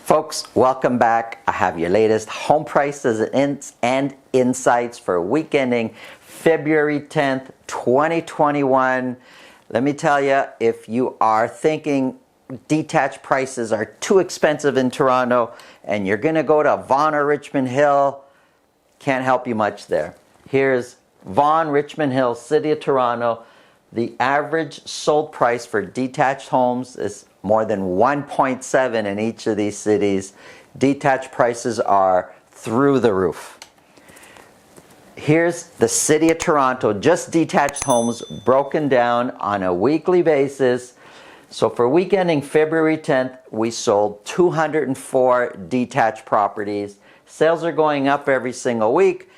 Folks, welcome back. I have your latest home prices and insights for week ending February 10th, 2021. Let me tell you, if you are thinking detached prices are too expensive in Toronto and you're going to go to Vaughan or Richmond Hill, can't help you much there. Here's Vaughan, Richmond Hill, City of Toronto. The average sold price for detached homes is more than 1.7 in each of these cities. Detached prices are through the roof. Here's the City of Toronto, just detached homes broken down on a weekly basis. So for week ending February 10th, we sold 204 detached properties. Sales are going up every single week,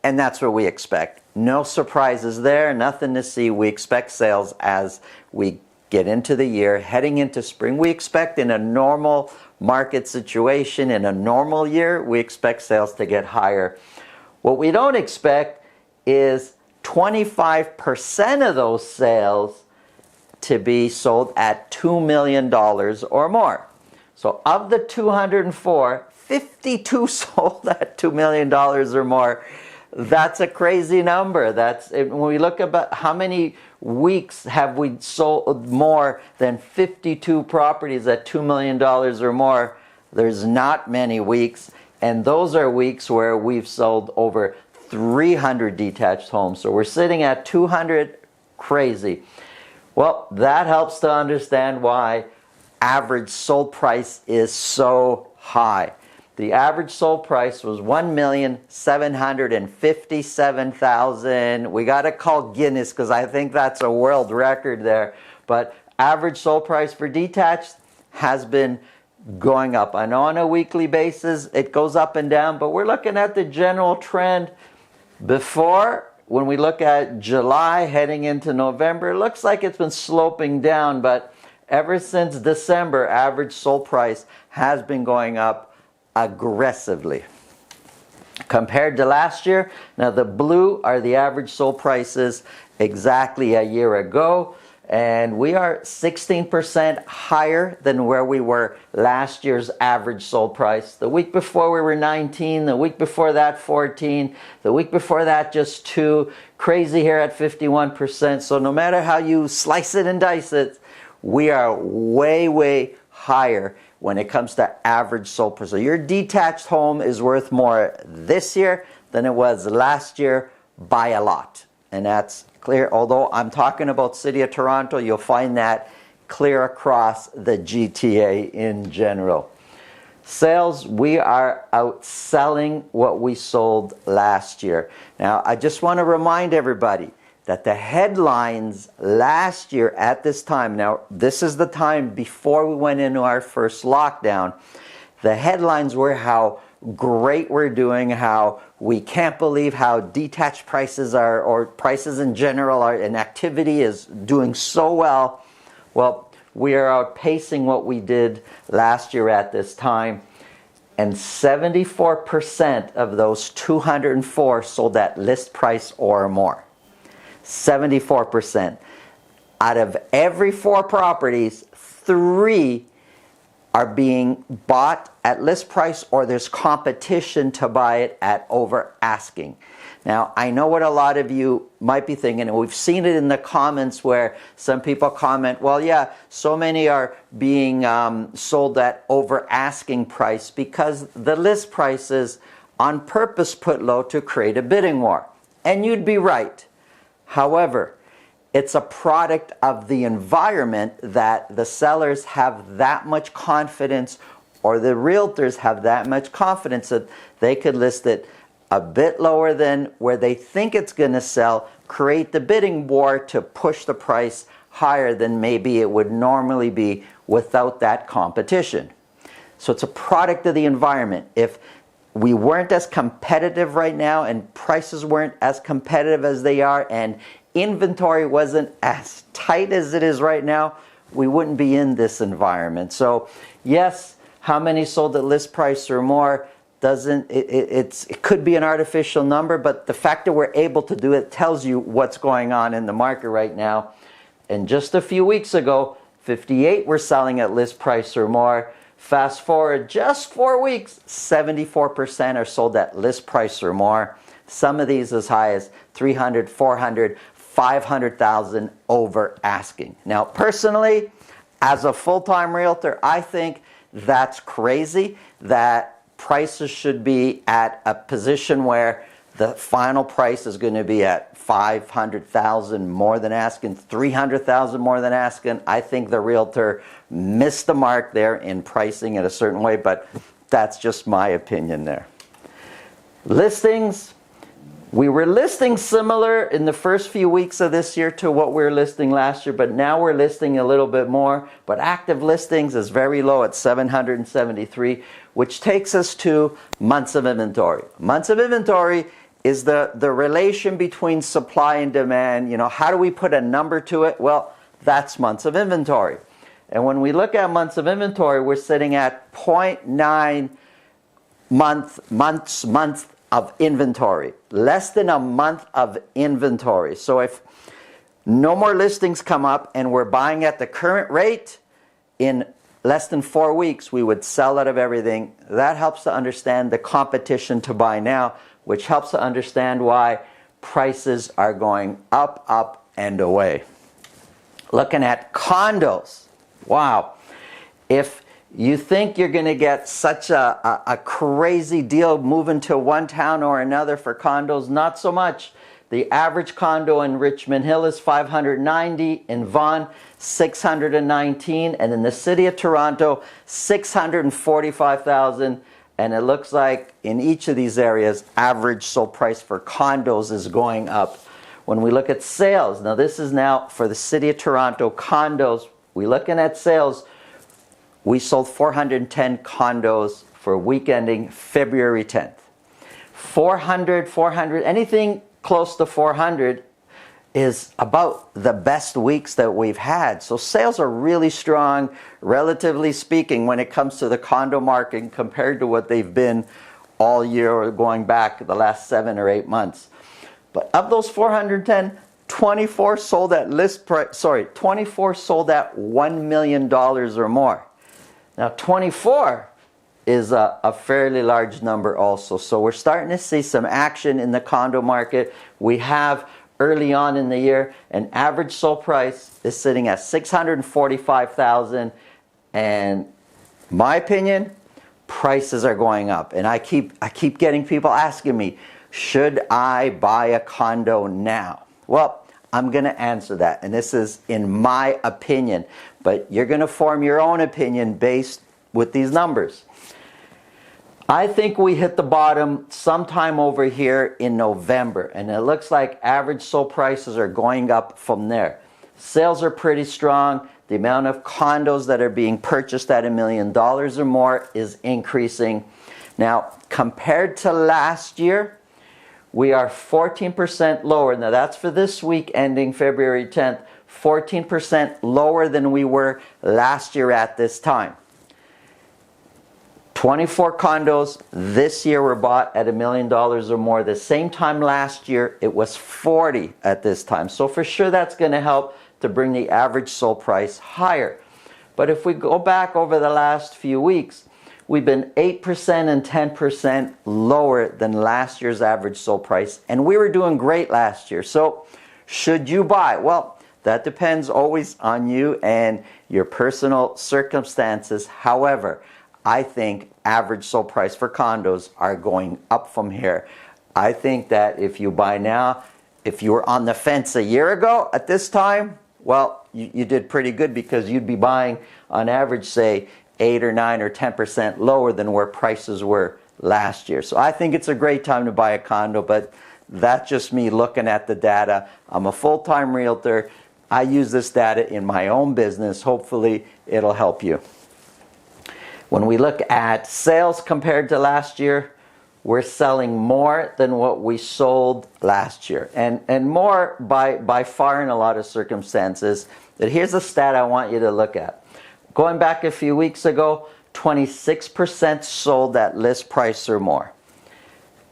and that's what we expect. No surprises there, nothing to see. We expect sales as we get into the year, heading into spring. We expect in a normal market situation, in a normal year, we expect sales to get higher. What we don't expect is 25% of those sales to be sold at $2 million or more. So of the 204, 52 sold at $2 million or more. That's a crazy number. When we look about how many weeks have we sold more than 52 properties at $2 million or more, there's not many weeks. And those are weeks where we've sold over 300 detached homes. So we're sitting at 200, crazy. Well, that helps to understand why average sold price is so high. The average sold price was $1,757,000. We got to call Guinness because I think that's a world record there. But average sold price for detached has been going up. I know on a weekly basis it goes up and down, but we're looking at the general trend. Before, when we look at July heading into November, it looks like it's been sloping down, but ever since December, average sold price has been going up aggressively. Compared to last year, now the blue are the average sold prices exactly a year ago, and we are 16% higher than where we were last year's average sold price. The week before we were 19, the week before that 14, the week before that just 2, crazy here at 51%. So no matter how you slice it and dice it, we are way higher when it comes to average sold price. So your detached home is worth more this year than it was last year by a lot. And that's clear. Although I'm talking about City of Toronto, you'll find that clear across the GTA in general. Sales, we are outselling what we sold last year. Now, I just want to remind everybody that the headlines last year at this time, now this is the time before we went into our first lockdown, the headlines were how great we're doing, how we can't believe how detached prices are, or prices in general are, and activity is doing so well. Well, we are outpacing what we did last year at this time, and 74% of those 204 sold at list price or more. 74%. Out of every 4 properties, 3 are being bought at list price or there's competition to buy it at over asking. Now, I know what a lot of you might be thinking, and we've seen it in the comments where some people comment, well, yeah, so many are being sold at over asking price because the list price is on purpose put low to create a bidding war. And you'd be right. However, it's a product of the environment that the sellers have that much confidence, or the realtors have that much confidence that they could list it a bit lower than where they think it's going to sell, create the bidding war to push the price higher than maybe it would normally be without that competition. So it's a product of the environment. If we weren't as competitive right now and prices weren't as competitive as they are and inventory wasn't as tight as it is right now, we wouldn't be in this environment. So yes, how many sold at list price or more it could be an artificial number, but the fact that we're able to do it tells you what's going on in the market right now. And just a few weeks ago, 58 were selling at list price or more, Fast forward just 4 weeks, 74% are sold at list price or more. Some of these as high as 300, 400, 500,000 over asking. Now, personally, as a full-time realtor, I think that's crazy, that prices should be at a position where the final price is going to be at 500,000 more than asking, 300,000 more than asking. I think the realtor missed the mark there in pricing it a certain way, but that's just my opinion there. Listings. We were listing similar in the first few weeks of this year to what we were listing last year, but now we're listing a little bit more. But active listings is very low at 773, which takes us to months of inventory. Months of inventory is the relation between supply and demand. You know, how do we put a number to it? Well, that's months of inventory. And when we look at months of inventory, we're sitting at 0.9 months of inventory, less than a month of inventory. So if no more listings come up and we're buying at the current rate, in less than 4 weeks we would sell out of everything. That helps to understand the competition to buy now, which helps to understand why prices are going up and away. Looking at condos, wow. If you think you're going to get such a crazy deal moving to one town or another for condos, not so much. The average condo in Richmond Hill is $590, in Vaughan $619, and in the city of Toronto $645,000. And it looks like in each of these areas, average sold price for condos is going up. When we look at sales, now this is now for the city of Toronto condos, we're looking at sales. We sold 410 condos for week ending February 10th. 400, anything close to 400 is about the best weeks that we've had. So sales are really strong, relatively speaking, when it comes to the condo market compared to what they've been all year or going back the last 7 or 8 months. But of those 410, 24 sold at list price, 24 sold at $1 million or more. Now 24 is a fairly large number also. So we're starting to see some action in the condo market. We have early on in the year, an average sold price is sitting at $645,000. And my opinion, prices are going up. And I keep getting people asking me, should I buy a condo now? Well, I'm going to answer that, and this is in my opinion, but you're going to form your own opinion based with these numbers. I think we hit the bottom sometime over here in November, and it looks like average sold prices are going up from there. Sales are pretty strong. The amount of condos that are being purchased at $1 million or more is increasing. Now, compared to last year, we are 14% lower. Now that's for this week ending February 10th, 14% lower than we were last year at this time. 24 condos this year were bought at $1 million or more. The same time last year, it was 40 at this time. So for sure that's going to help to bring the average sold price higher. But if we go back over the last few weeks, we've been 8% and 10% lower than last year's average sold price. And we were doing great last year. So should you buy? Well, that depends always on you and your personal circumstances. However, I think average sold price for condos are going up from here. I think that if you buy now, if you were on the fence a year ago at this time, well, you did pretty good because you'd be buying on average, say, 8 or 9 or 10% lower than where prices were last year. So I think it's a great time to buy a condo, but that's just me looking at the data. I'm a full-time realtor. I use this data in my own business. Hopefully it'll help you. When we look at sales compared to last year, we're selling more than what we sold last year. And more by far in a lot of circumstances. But here's a stat I want you to look at. Going back a few weeks ago, 26% sold at list price or more.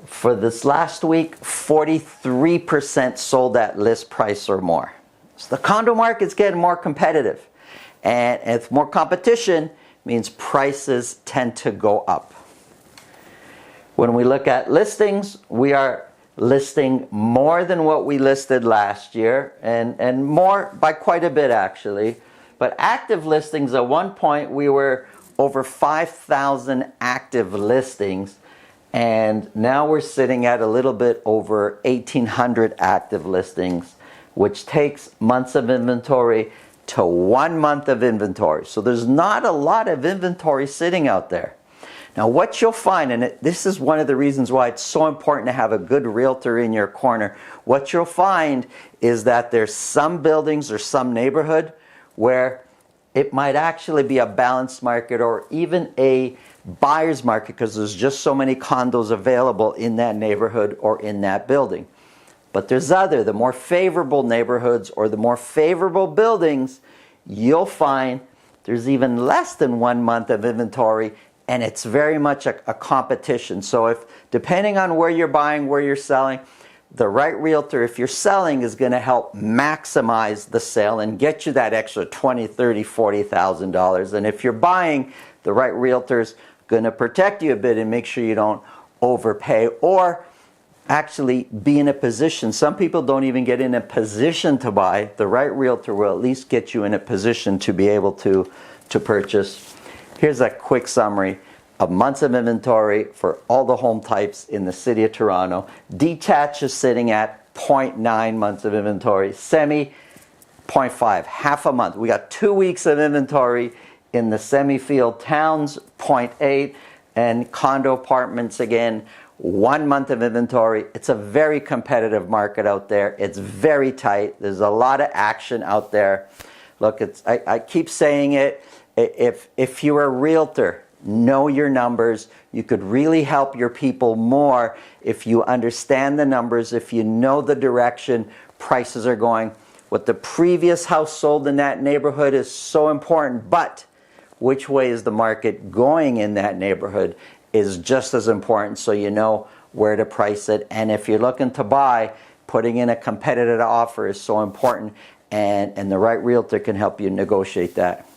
For this last week, 43% sold at list price or more. So the condo market's getting more competitive. And with more competition means prices tend to go up. When we look at listings, we are listing more than what we listed last year, and more by quite a bit actually. But active listings, at one point we were over 5,000 active listings, and now we're sitting at a little bit over 1,800 active listings, which takes months of inventory to 1 month of inventory. So there's not a lot of inventory sitting out there. Now what you'll find, and this is one of the reasons why it's so important to have a good realtor in your corner, what you'll find is that there's some buildings or some neighborhood where it might actually be a balanced market or even a buyer's market because there's just so many condos available in that neighborhood or in that building. But there's the more favorable neighborhoods or the more favorable buildings, you'll find there's even less than 1 month of inventory, and it's very much a competition. So if, depending on where you're buying, where you're selling, the right realtor, if you're selling, is going to help maximize the sale and get you that extra $20,000, $30,000, $40,000. And if you're buying, the right realtor's going to protect you a bit and make sure you don't overpay or actually be in a position. Some people don't even get in a position to buy. The right realtor will at least get you in a position to be able to purchase. Here's a quick summary of months of inventory for all the home types in the city of Toronto. Detached is sitting at 0.9 months of inventory. Semi, 0.5, half a month. We got 2 weeks of inventory in the semi-field towns, 0.8, and condo apartments, again, 1 month of inventory. It's a very competitive market out there. It's very tight. There's a lot of action out there. Look, I keep saying it. If you're a realtor, know your numbers. You could really help your people more if you understand the numbers, if you know the direction prices are going. What the previous house sold in that neighborhood is so important, but which way is the market going in that neighborhood is just as important, so you know where to price it. And if you're looking to buy, putting in a competitive offer is so important, and the right realtor can help you negotiate that.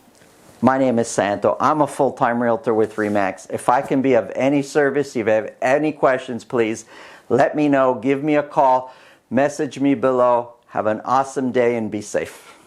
My name is Santo. I'm a full-time realtor with RE/MAX. If I can be of any service, if you have any questions, please let me know. Give me a call. Message me below. Have an awesome day and be safe.